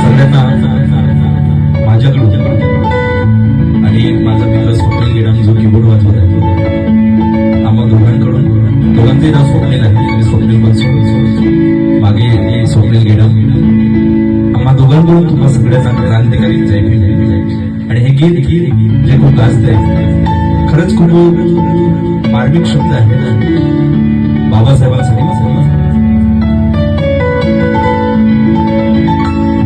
सगळ्यांना माझ्याकडून आणि माझा मित्र स्वप्नील गेडाम जो कीबोर्ड वाजवत आहे, आम्हा दोघांचंही नाव स्वप्नील आहे आणि स्वप्नील बनसोड मागे स्वप्नील गेडाम, आम्हा दोघांकडून तुम्हा सगळ्या क्रांतिकारी जय भीम. आणि हे गीत जे खूप गाजत आहे, खरंच खूप मार्मिक शब्द आहे बाबासाहेबांसाठी.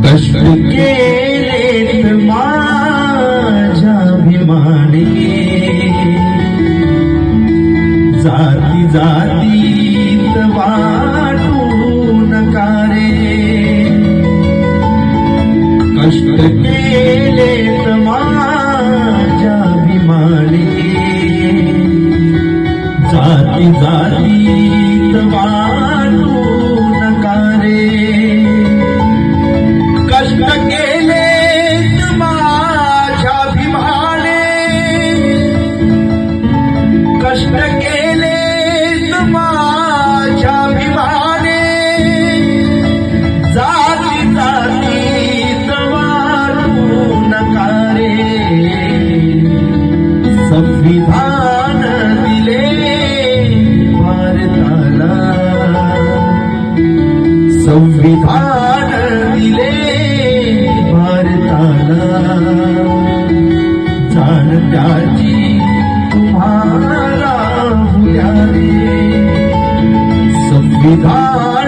कष्ट केलेत माझ्या अभिमानी, जाती जातीत वाटू नका रे. कष्ट केलेत माझ्या अभिमानी, जाती जातीत वाटू नका रे. कष्ट केलेत माझ्या अभिमाने, कष्ट केलेत माझ्या अभिमाने, जाती जातीत वाटू नका रे. संविधान दिले भारताला, संविधान दिले भारताला, जाण त्याची तुम्हाला उद्या रे. संविधान